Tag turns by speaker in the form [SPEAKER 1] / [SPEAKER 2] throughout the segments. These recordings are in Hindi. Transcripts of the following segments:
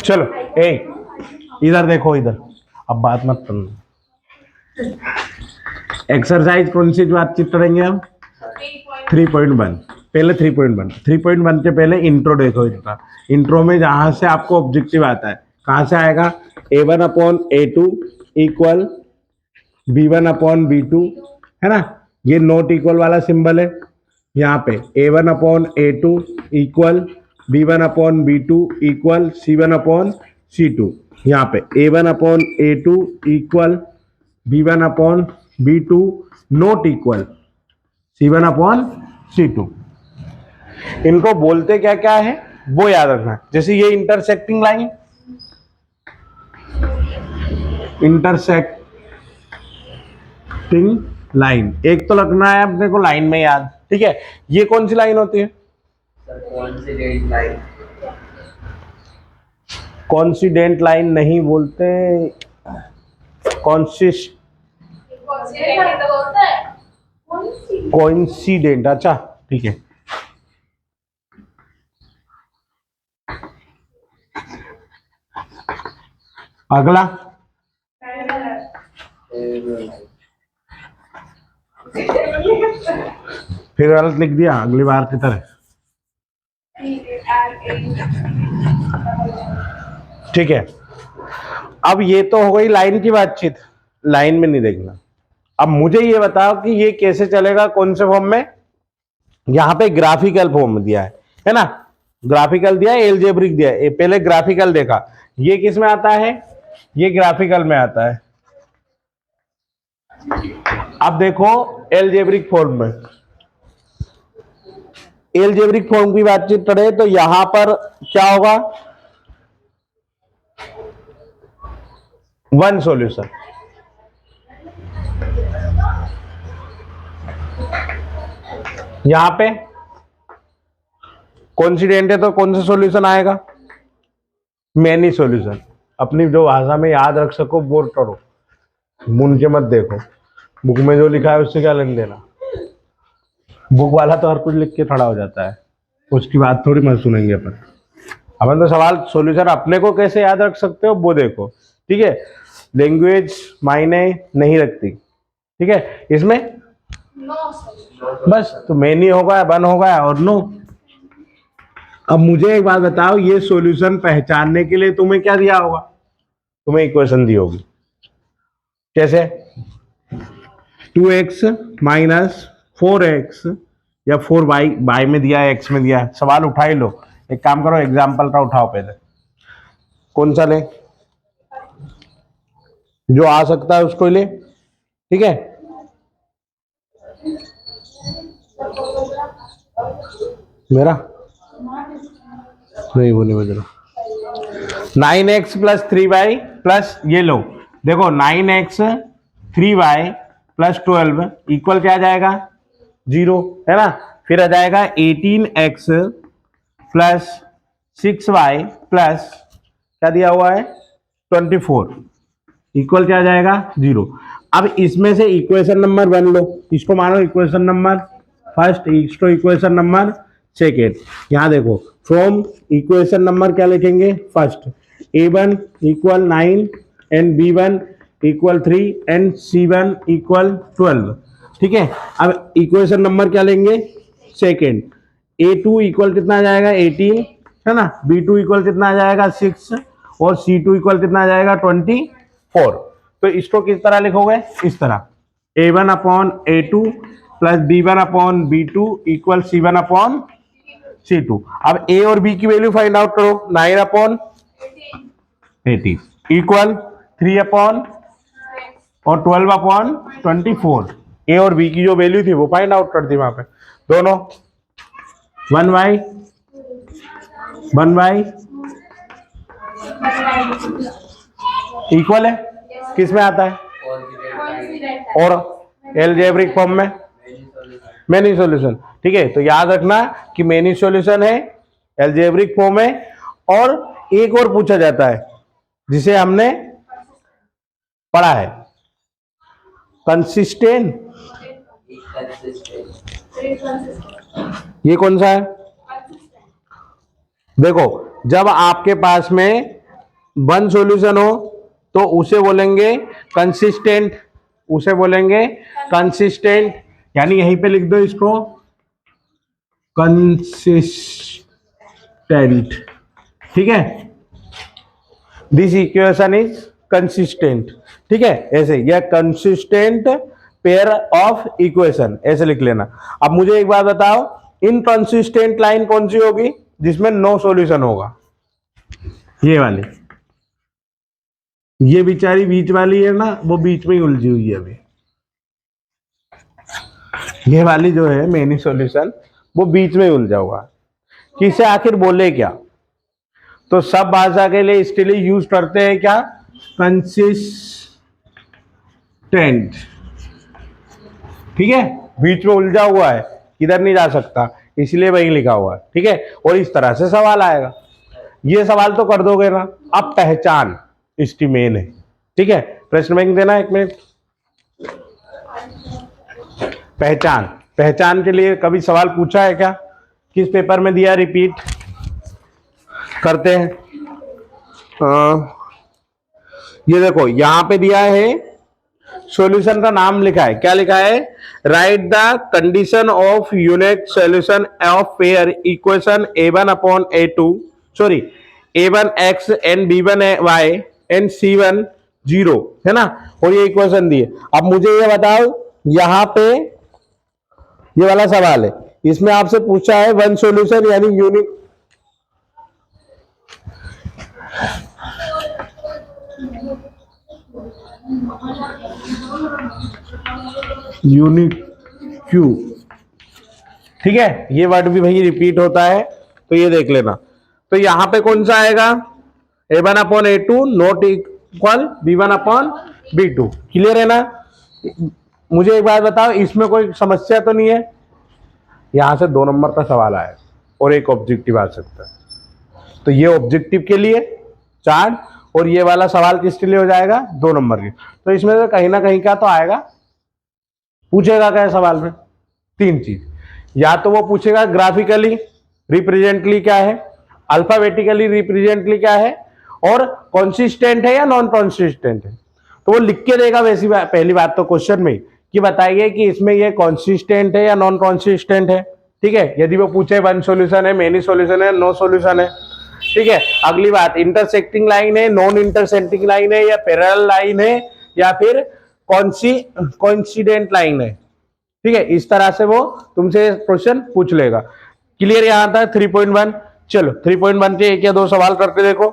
[SPEAKER 1] चलो ए इधर देखो, इधर अब बात मत करना। एक्सरसाइज कौन सी बातचीत करेंगे हम? 3.1। पहले 3.1 के पहले इंट्रो देखो। इनका इंट्रो में जहां से आपको ऑब्जेक्टिव आता है, कहां से आएगा? A1/A2 इक्वल B1/B2, है ना? ये नॉट इक्वल वाला सिंबल है यहाँ पे। A1/A2 equal B1/B2 equal C1/C2। यहाँ पे A1/A2 equal B1/B2 not equal C1/C2। इनको बोलते क्या क्या है वो याद रखना। जैसे ये इंटरसेक्टिंग लाइन, एक तो रखना है अपने को लाइन में याद, ठीक है? ये कौन सी लाइन होती है? कॉन्सिडेंट लाइन नहीं बोलते, कोइंसिडेंट। अच्छा ठीक है। अगला फिर गलत लिख दिया, अगली बार की तरह। ठीक है, अब ये तो हो गई लाइन की बातचीत, लाइन में नहीं देखना। अब मुझे ये बताओ कि ये कैसे चलेगा, कौन से फॉर्म में? यहाँ पे ग्राफिकल फॉर्म में दिया है ना? ग्राफिकल दिया है, एलजेब्रिक दिया है। पहले ग्राफिकल देखा, ये किस में आता है? ये ग्राफिकल में आता है। अब देखो एलजेब्रिक फॉर्म में, एलजेब्रिक फॉर्म की बातचीत करें तो यहां पर क्या होगा? One solution. यहां पे कॉन्सिडेंट है तो कौन सा सॉल्यूशन आएगा? Many solution. अपनी जो भाषा में याद रख सको वो करो, मुन के मत देखो। बुक में जो लिखा है उससे क्या लेन देना? बुक वाला तो हर कुछ लिख के खड़ा हो जाता है, उसकी बात थोड़ी मत सुनेंगे अपन तो सवाल सॉल्यूशन अपने को कैसे याद रख सकते हो वो देखो, ठीक है? लैंग्वेज मायने नहीं रखती, ठीक है? इसमें बस तो मैनी होगा, वन होगा और नो। अब मुझे एक बात बताओ, ये सॉल्यूशन पहचानने के लिए तुम्हें क्या दिया होगा? तुम्हें इक्वेशन दी होगी, कैसे? 2x माइनस 4x या 4y में दिया है, x में दिया है। सवाल उठा ही लो। एक काम करो, एग्जाम्पल का उठाओ पहले। कौन सा ले? जो आ सकता है उसको ले, ठीक है? मेरा नहीं, वो नहीं बज रहा। 9x प्लस 3y प्लस ये लो, देखो 9x 3y प्लस 12 इक्वल क्या आ जाएगा? 0, है ना? फिर आ जाएगा 18x प्लस 6y प्लस क्या दिया हुआ है? 24 इक्वल क्या आ जाएगा? 0। अब इसमें से इक्वेशन नंबर 1 लो, इसको मानो इक्वेशन नंबर फर्स्ट, इसको इक्वेशन नंबर सेकेंड। यहां देखो, फ्रॉम इक्वेशन नंबर क्या लिखेंगे? First, a1 equal 9 and b1 equal 3 and c1 equal 12, ठीक है? अब इक्वेशन नंबर क्या लेंगे? सेकेंड, a2 इक्वल कितना आ जाएगा? 18, है ना? b2 इक्वल कितना आ जाएगा? 6 और c2 इक्वल कितना आ जाएगा? 24। तो इसको किस तरह लिखोगे? इस तरह, a1/a2 plus b1/b2 equal c1/c2। अब a और b की वैल्यू फाइंड आउट करो। 9/18 इक्वल 3/ और 12/24। ए और बी की जो वैल्यू थी वो फाइंड आउट कर दी वहां पे। दोनों 1/1 इक्वल है, किस में आता है? और एलजेब्रिक फॉर्म में मैनी सॉल्यूशन, ठीक है? तो याद रखना कि मैनी सॉल्यूशन है, एलजेब्रिक फॉर्म है, और एक और पूछा जाता है जिसे हमने पढ़ा है, कंसिस्टेंट। ये कौन सा है? देखो जब आपके पास में वन सॉल्यूशन हो तो उसे बोलेंगे कंसिस्टेंट, उसे बोलेंगे कंसिस्टेंट, यानी यहीं पे लिख दो इसको कंसिस्टेंट, ठीक है। दिस इक्वेशन इज कंसिस्टेंट, ठीक है। ऐसे यह कंसिस्टेंट पेयर ऑफ इक्वेशन ऐसे लिख लेना। अब मुझे एक बात बताओ, इनकंसिस्टेंट लाइन कौन सी होगी जिसमें नो सॉल्यूशन होगा? ये वाली, ये बेचारी बीच वाली है ना, वो बीच में ही उलझी हुई है अभी। ये वाली जो है मेनी सॉल्यूशन, वो बीच में उलझा हुआ है कि इसे आखिर बोले क्या। तो सब भाषा के लिए इसके लिए यूज करते हैं क्या? कंसिस्टेंट, ठीक है। बीच में उलझा हुआ है, किधर नहीं जा सकता, इसलिए वही लिखा हुआ है, ठीक है। और इस तरह से सवाल आएगा। ये सवाल तो कर दोगे ना। अब पहचान इसकी मेन है, ठीक है। प्रश्न बैंक देना 1 मिनट। पहचान, पहचान के लिए कभी सवाल पूछा है क्या? किस पेपर में दिया? रिपीट करते हैं। ये देखो यहां पे दिया है, सॉल्यूशन का नाम लिखा है, क्या लिखा है? Right the condition of unit solution of pair equation a1 upon a2, sorry a1x and b1y and c1 0, है ना। और ये इक्वेशन दिए। अब मुझे ये बताओ, यहां पे ये वाला सवाल है, इसमें आपसे पूछा है वन सॉल्यूशन यानी यूनिक, यूनिक क्यू, ठीक है। ये वर्ड भी भाई रिपीट होता है, तो ये देख लेना। तो यहां पे कौन सा आएगा? a1 upon a2 not equal b1 upon b2, clear है ना। मुझे एक बात बताओ, इसमें कोई समस्या तो नहीं है? यहां से 2 नंबर का सवाल आया और एक ऑब्जेक्टिव आ सकता है। तो ये ऑब्जेक्टिव के लिए 4 और ये वाला सवाल किसके लिए हो जाएगा? 2 नंबर के। तो इसमें से कहीं ना कहीं का तो आएगा। पूछेगा क्या सवाल में? 3 चीज, या तो वो पूछेगा ग्राफिकली रिप्रेजेंटली क्या है, अल्फाबेटिकली रिप्रेजेंटली क्या है, और कॉन्सिस्टेंट है या नॉन कॉन्सिस्टेंट है। तो वो लिख के देगा वैसी पहली बात तो क्वेश्चन में कि बताइए कि इसमें ये कॉन्सिस्टेंट है या नॉन कॉन्सिस्टेंट है, ठीक है। यदि वो पूछे वन सॉल्यूशन है, मेनी सॉल्यूशन है, नो सॉल्यूशन है, ठीक है। अगली बात, इंटरसेक्टिंग लाइन है, नॉन इंटरसेक्टिंग लाइन है, या पैरेलल लाइन है, या फिर कोइंसिडेंट लाइन है, ठीक है। इस तरह से वो तुमसे क्वेश्चन पूछ लेगा। क्लियर यहां तक 3.1। चलो 3.1 के 1 या 2 सवाल करके देखो।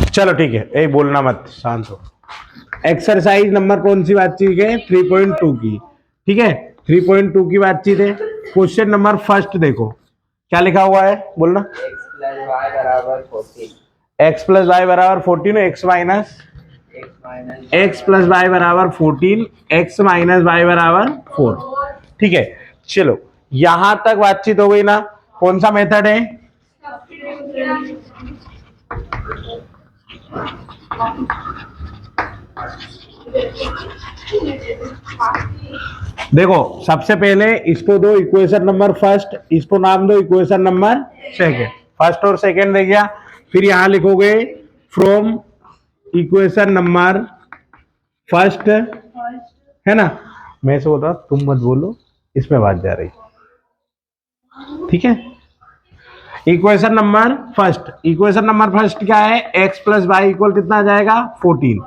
[SPEAKER 1] चलो ठीक है, ए बोलना मत, शांत हो। एक्सरसाइज नंबर कौन सी बातचीत है? 3.2 की, ठीक है। 3.2 की बातचीत है। क्वेश्चन नंबर फर्स्ट देखो, क्या लिखा हुआ है, बोलना। x प्लस वाई बराबर 14, x minus x plus Y बराबर 14, x माइनस वाई बराबर 4, ठीक है। चलो यहां तक बातचीत हो गई ना। कौन सा मेथड है? देखो सबसे पहले इसको दो इक्वेशन नंबर फर्स्ट, इसको नाम दो इक्वेशन नंबर सेकंड। फर्स्ट और सेकंड दे गया, फिर यहां लिखोगे फ्रॉम इक्वेशन नंबर फर्स्ट, है ना। मैं से बोलता तुम मत बोलो, इसमें बात जा रही, ठीक है। Equation number first, equation number first क्या है? x प्लस वाई इक्वल कितना आ जाएगा? 14।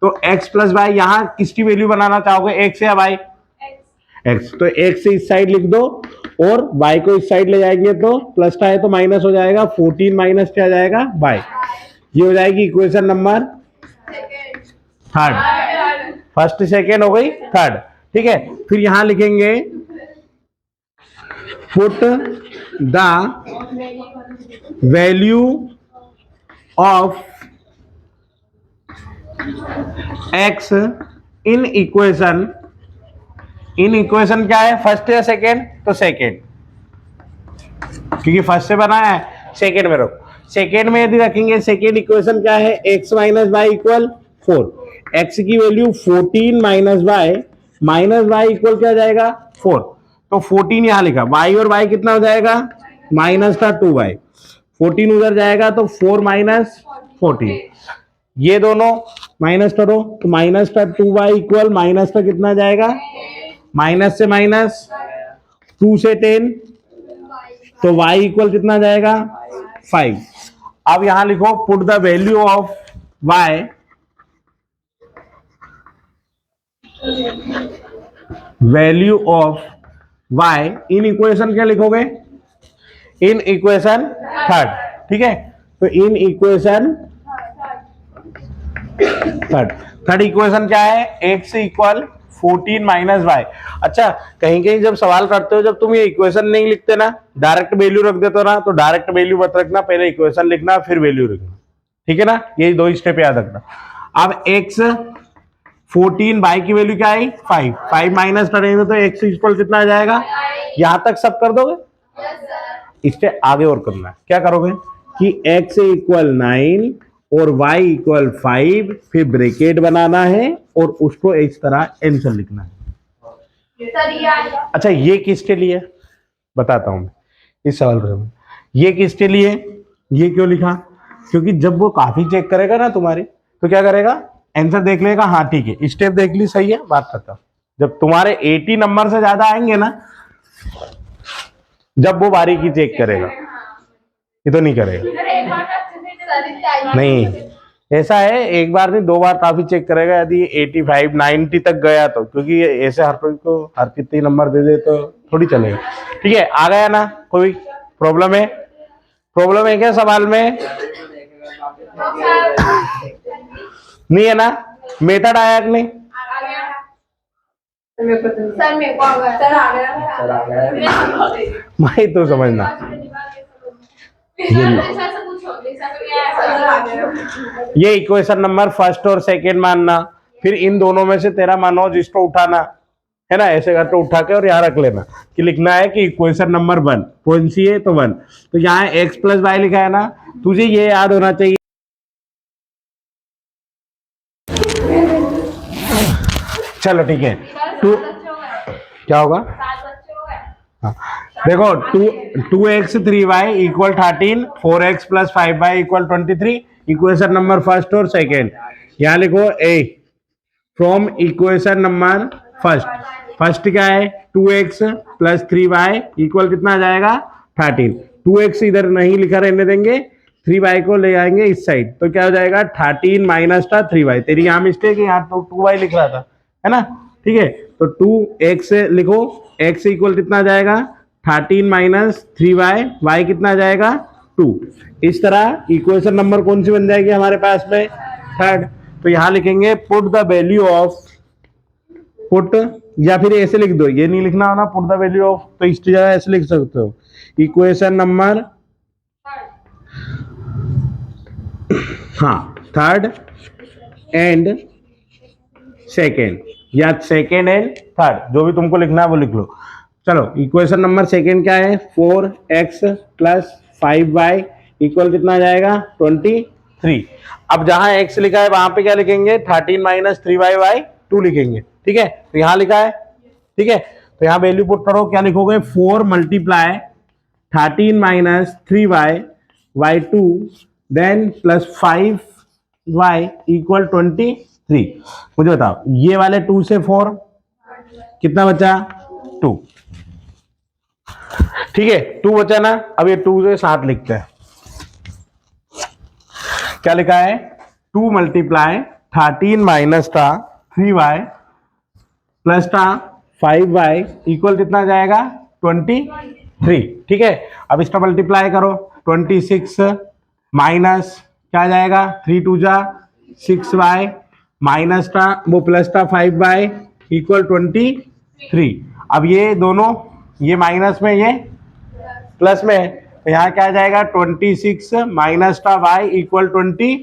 [SPEAKER 1] तो x प्लस वाई यहां किसकी वैल्यू बनाना चाहोगे, x या y? x। तो x इस साइड लिख दो और y को इस साइड ले जाएंगे तो प्लस का है तो माइनस हो जाएगा, 14 माइनस क्या जाएगा? y। ये हो जाएगी equation number third. First second हो गई, थर्ड, ठीक है। फिर यहां लिखेंगे put the value of x in equation, in equation क्या है? फर्स्ट या सेकेंड? तो सेकेंड, क्योंकि फर्स्ट से बना है, सेकेंड में रखो। सेकेंड में यदि रखेंगे, सेकेंड इक्वेशन क्या है? x minus Y equal 4, x की वैल्यू 14 माइनस वाई इक्वल क्या जाएगा? 4। तो 14 यहां लिखा, y और y कितना हो जाएगा, माइनस का 2y, 14 उधर जाएगा तो 4 माइनस 14, ये दोनों माइनस करो तो माइनस का 2y इक्वल माइनस का कितना जाएगा, माइनस से माइनस 2 से 10, तो y इक्वल कितना जाएगा 5। अब यहां लिखो put the value of y, value of y in equation क्या लिखोगे, इन इक्वेशन थर्ड, ठीक है। तो इन इक्वेशन थर्ड इक्वेशन क्या है, x इक्वल 14 माइनस वाई। अच्छा, कहीं कहीं जब सवाल करते हो, जब तुम ये इक्वेशन नहीं लिखते ना, डायरेक्ट वैल्यू रख देते हो ना, तो डायरेक्ट वैल्यू मत रखना, पहले इक्वेशन लिखना फिर वैल्यू रखना, ठीक है ना, यही 2 स्टेप याद रखना। अब x 14 बाई की वैल्यू क्या आई 5, 5 माइनस करेंगे तो x इक्वल कितना आ जाएगा, यहां तक सब कर दोगे, इससे आगे और करना है, क्या करोगे कि x इक्वल 9 और y इक्वल 5, फिर ब्रैकेट बनाना है और उसको इस तरह आंसर लिखना है। अच्छा, ये किसके लिए बताता हूं मैं इस सवाल पर, ये किसके लिए, ये क्यों लिखा, क्योंकि जब वो काफी चेक करेगा ना तुम्हारी, तो क्या करेगा, आंसर देख लेगा, हाँ ठीक है स्टेप देख ली सही है, बात करता। जब तुम्हारे 80 नंबर से ज्यादा आएंगे ना, जब वो बारीकी चेक करेगा, ये तो नहीं करेगा, नहीं ऐसा है, एक बार नहीं 2 बार काफी चेक करेगा, यदि 85 90 तक गया तो, क्योंकि ऐसे हर कोई को हर कितने नंबर दे दे तो थोड़ी चलेगा। ठीक है, आ गया ना, कोई प्रॉब्लम है, प्रॉब्लम है क्या सवाल में, नहीं है ना, मेथड आया कि नहीं, मैं तो समझना, ये इक्वेशन नंबर फर्स्ट और सेकेंड मानना, फिर इन दोनों में से तेरा मानो जिसको उठाना है ना, ऐसे करके उठा के और यहाँ रख लेना कि लिखना है कि इक्वेशन नंबर 1 कौन सी है, तो 1, तो यहाँ x प्लस वाई लिखा है ना, तुझे ये याद होना चाहिए। चलो ठीक है, 2 क्या होगा, हाँ देखो 2x 3y equal 13, 4x plus 5y equal 23, equation number first और सेकेंड, यहाँ लिखो ए फ्रॉम इक्वेशन नंबर फर्स्ट क्या है 2x प्लस 3y इक्वल कितना आ जाएगा 13, 2x इधर नहीं लिखा रहने देंगे, 3y को ले आएंगे इस साइड, तो क्या हो जाएगा 13 माइनस का 3y, तेरी यहाँ मिस्टेक है, यहाँ तो 2y लिख रहा था, है ना, ठीक है, तो 2x लिखो, x इक्वल कितना आ जाएगा 13 माइनस 3y, y कितना आ जाएगा 2, इस तरह इक्वेशन नंबर कौन सी बन जाएगी हमारे पास में, थर्ड। तो यहां लिखेंगे put the value of, put, या फिर ऐसे लिख दो, ये नहीं लिखना होना पुट द वैल्यू ऑफ, तो इस जगह ऐसे लिख सकते हो, इक्वेशन नंबर हाँ थर्ड एंड सेकेंड, या सेकेंड एंड थर्ड, जो भी तुमको लिखना है वो लिख लो। चलो इक्वेशन नंबर सेकेंड क्या है 4x प्लस 5y इक्वल कितना आ जाएगा 23। अब जहां x लिखा है वहां पे क्या लिखेंगे 13 माइनस 3y बाई 2 लिखेंगे, ठीक है, तो यहां लिखा है, ठीक है, तो यहां वैल्यू पुट करो, क्या लिखोगे 4 multiply 13 minus 3y by 2 then plus 5y equal 23। मुझे बताओ ये वाले 2 से 4 कितना बचा 2, ठीक है 2 बचा ना, अब ये 2 से 7 लिखते हैं, क्या लिखा है 2 मल्टीप्लाई 13 माइनस का 3y प्लस का 5y इक्वल कितना आ जाएगा 23, ठीक है। अब इसका मल्टीप्लाई करो 26 माइनस क्या आ जाएगा 3 2 जा 6y माइनस का वो प्लस का 5y इक्वल 23। अब ये दोनों, ये माइनस में ये प्लस में है, तो यहाँ क्या आ जाएगा 26 माइनस का y इक्वल 23,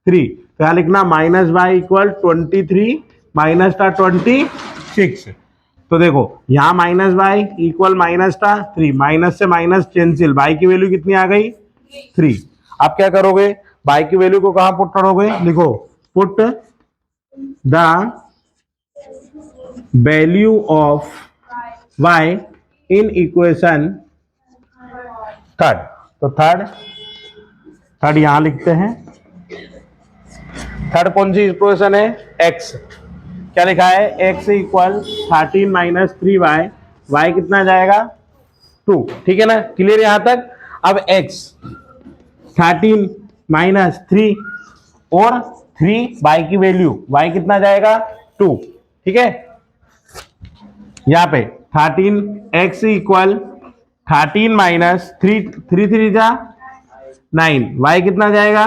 [SPEAKER 1] तो यहाँ लिखना माइनस वाई इक्वल 23 माइनस का 26। तो देखो यहाँ माइनस वाई इक्वल माइनस का 3, माइनस से माइनस कैंसिल, y की वैल्यू कितनी आ गई 3। अब क्या करोगे y की वैल्यू को कहां पुट करोगे, लिखो put the value of y in equation third. तो थर्ड यहां लिखते हैं। थर्ड कौन सी इक्वेशन है? एक्स। क्या लिखा है? X equal 13 minus 3y। Y कितना जाएगा? 2। ठीक है ना, क्लियर यहां तक? अब x 13 माइनस 3 और 3 y की वैल्यू, y कितना जाएगा? 2। ठीक है, यहाँ पे 13x इक्वल 13 माइनस 3 जा 9, y कितना जाएगा?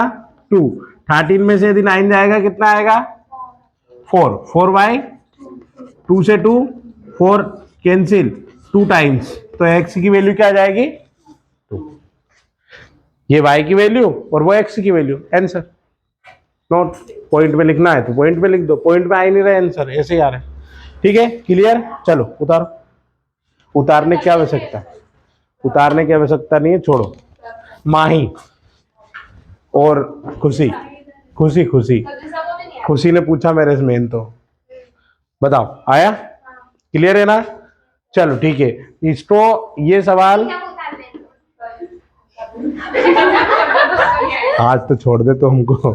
[SPEAKER 1] 2। 13 में से यदि 9 जाएगा कितना आएगा? 4y, 2 से 2 4 कैंसिल, 2 टाइम्स, तो x की वैल्यू क्या आ जाएगी? 2। ये y की वैल्यू और वो x की वैल्यू। Answer note. पॉइंट में लिखना है तो पॉइंट में लिख दो, पॉइंट में आ ही नहीं रहा आंसर, ऐसे ही आ रहा है। ठीक है, क्लियर? चलो उतारो। उतारने की आवश्यकता, उतारने की आवश्यकता नहीं है, छोड़ो। माही और खुशी ने पूछा मेरे से मेन, तो बताओ आया? क्लियर है ना? चलो ठीक है, इसको ये सवाल आज तो छोड़ दे तो हमको।